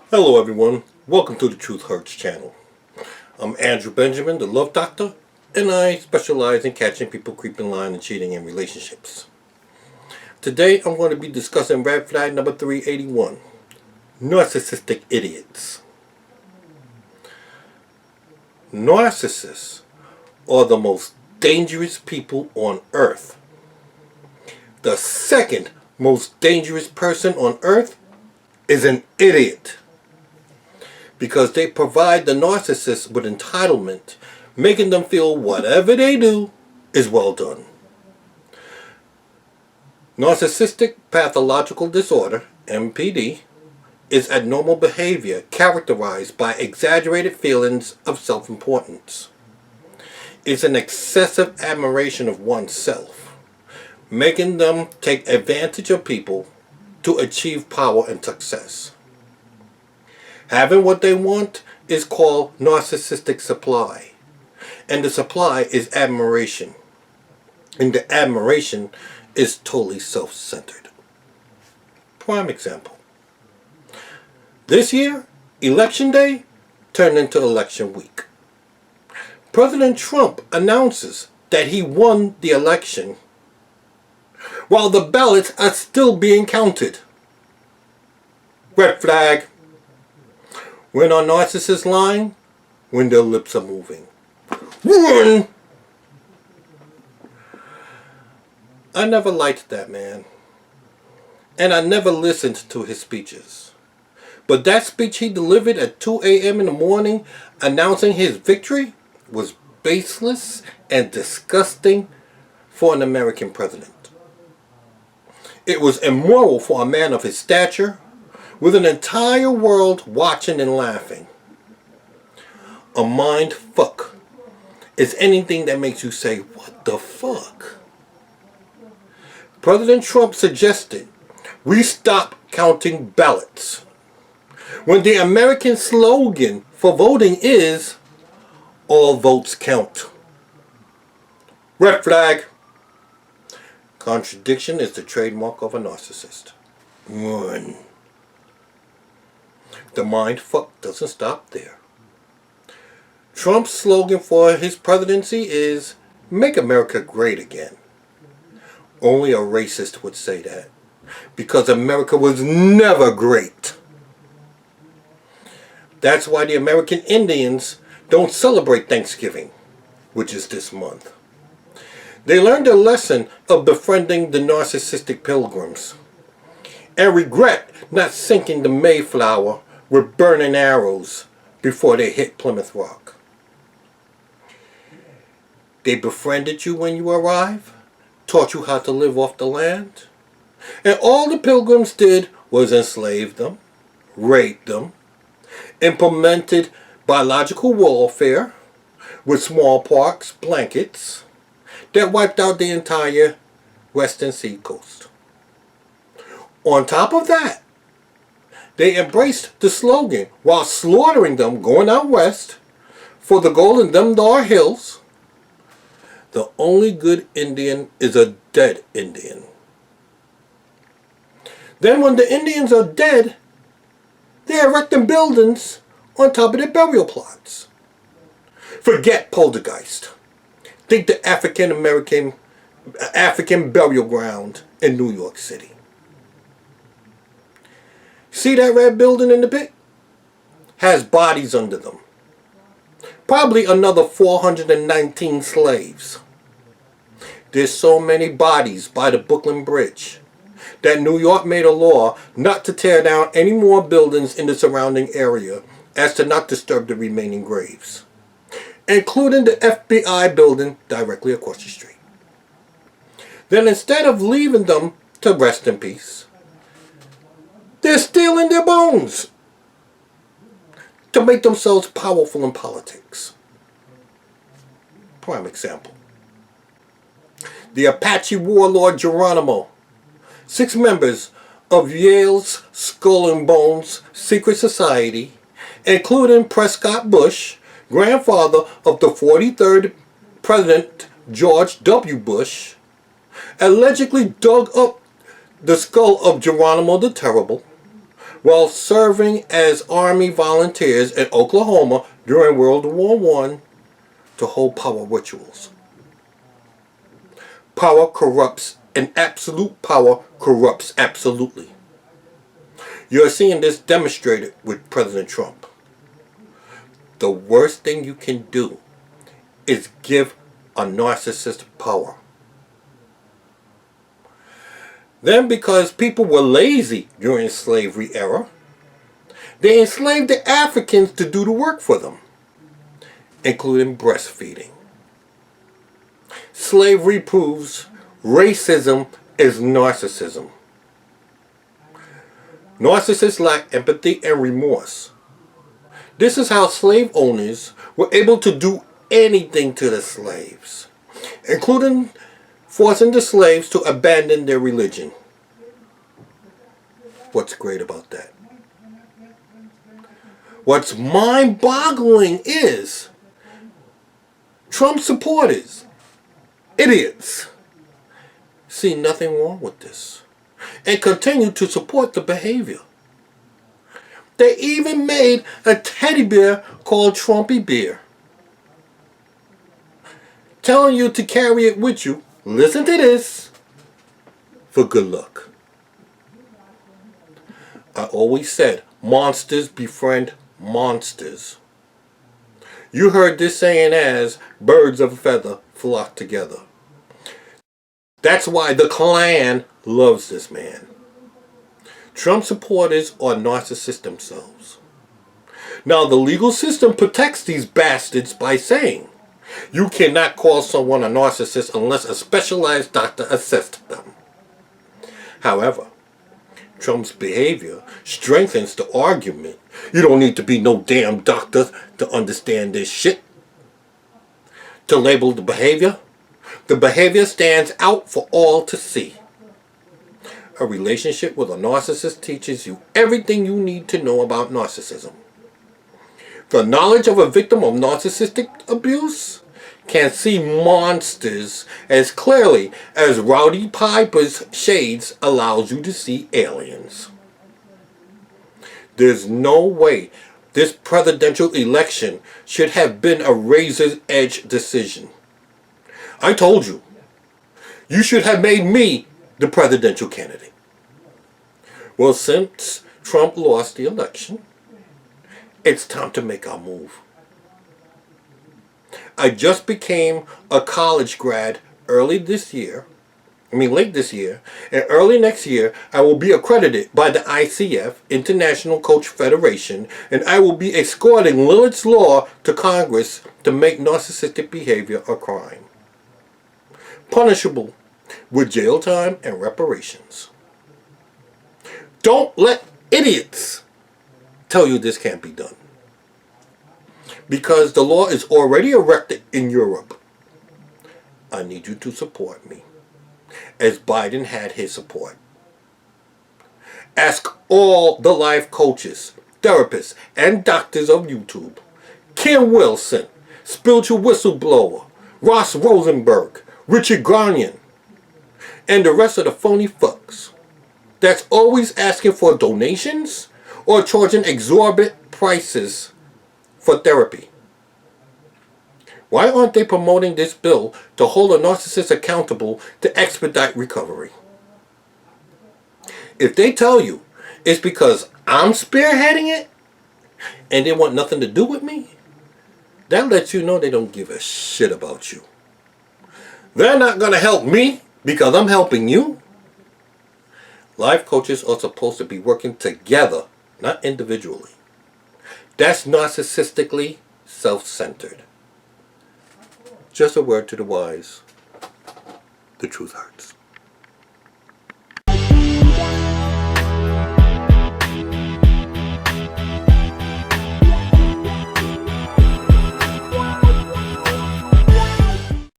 Hello everyone, welcome to the Truth Hurts channel. I'm Andrew Benjamin, the Love Doctor, and I specialize in catching people creeping, lying, and cheating in relationships. Today I'm going to be discussing red flag number 381, Narcissistic Idiots. Narcissists are the most dangerous people on earth. The second most dangerous person on earth is an idiot, because they provide the narcissist with entitlement, making them feel whatever they do is well done. Narcissistic pathological disorder, MPD, is abnormal behavior characterized by exaggerated feelings of self-importance. It's an excessive admiration of oneself, making them take advantage of people to achieve power and success. Having what they want is called narcissistic supply, and the supply is admiration, and the admiration is totally self-centered. Prime example. This year, election day turned into election week. President Trump announces that he won the election while the ballots are still being counted. Red flag. When our narcissists lying, when their lips are moving. Run! I never liked that man, and I never listened to his speeches. But that speech he delivered at 2 a.m. in the morning announcing his victory was baseless and disgusting for an American president. It was immoral for a man of his stature, with an entire world watching and laughing. A mind fuck is anything that makes you say, what the fuck? President Trump suggested we stop counting ballots, when the American slogan for voting is, all votes count. Red flag. Contradiction is the trademark of a narcissist. Run. The mind fuck doesn't stop there. Trump's slogan for his presidency is, make America great again. Only a racist would say that, because America was never great. That's why the American Indians don't celebrate Thanksgiving, which is this month. They learned a lesson of befriending the narcissistic pilgrims, and regret not sinking the Mayflower with burning arrows before they hit Plymouth Rock. They befriended you when you arrived, taught you how to live off the land, and all the pilgrims did was enslave them, rape them, implemented biological warfare with smallpox blankets that wiped out the entire western seacoast. On top of that, they embraced the slogan while slaughtering them going out west for the gold in them thar hills. The only good Indian is a dead Indian. Then when the Indians are dead, they're erecting buildings on top of their burial plots. Forget poltergeist. Think the African burial ground in New York City. See that red building in the pit? Has bodies under them. Probably another 419 slaves. There's so many bodies by the Brooklyn Bridge that New York made a law not to tear down any more buildings in the surrounding area as to not disturb the remaining graves, including the FBI building directly across the street. Then instead of leaving them to rest in peace, they're stealing their bones to make themselves powerful in politics. Prime example. The Apache warlord Geronimo, 6 members of Yale's Skull and Bones secret society, including Prescott Bush, grandfather of the 43rd President George W. Bush, allegedly dug up the skull of Geronimo the Terrible, while serving as Army volunteers in Oklahoma during World War I to hold power rituals. Power corrupts, and absolute power corrupts absolutely. You're seeing this demonstrated with President Trump. The worst thing you can do is give a narcissist power. Then, because people were lazy during the slavery era, they enslaved the Africans to do the work for them, including breastfeeding. Slavery proves racism is narcissism. Narcissists lack empathy and remorse. This is how slave owners were able to do anything to the slaves, including forcing the slaves to abandon their religion. What's great about that? What's mind-boggling is Trump supporters, idiots, see nothing wrong with this and continue to support the behavior. They even made a teddy bear called Trumpy Bear, telling you to carry it with you, listen to this, for good luck. I always said, monsters befriend monsters. You heard this saying as, birds of a feather flock together. That's why the Klan loves this man. Trump supporters are narcissists themselves. Now, the legal system protects these bastards by saying, you cannot call someone a narcissist unless a specialized doctor assesses them. However, Trump's behavior strengthens the argument. You don't need to be no damn doctor to understand this shit. To label the behavior stands out for all to see. A relationship with a narcissist teaches you everything you need to know about narcissism. The knowledge of a victim of narcissistic abuse can see monsters as clearly as Rowdy Piper's shades allows you to see aliens. There's no way this presidential election should have been a razor's edge decision. I told you, you should have made me the presidential candidate. Well, since Trump lost the election, it's time to make our move. I just became a college grad late this year, and early next year I will be accredited by the ICF, International Coach Federation, and I will be escorting Lillard's Law to Congress to make narcissistic behavior a crime, punishable with jail time and reparations. Don't let idiots tell you this can't be done. Because the law is already erected in Europe. I need you to support me, as Biden had his support. Ask all the life coaches, therapists, and doctors of YouTube, Kim Wilson, spiritual whistleblower, Ross Rosenberg, Richard Garnion, and the rest of the phony fucks that's always asking for donations or charging exorbitant prices for therapy. Why aren't they promoting this bill to hold a narcissist accountable to expedite recovery? If they tell you it's because I'm spearheading it and they want nothing to do with me, that lets you know they don't give a shit about you. They're not going to help me because I'm helping you. Life coaches are supposed to be working together, not individually. That's narcissistically self-centered. Just a word to the wise. The truth hurts.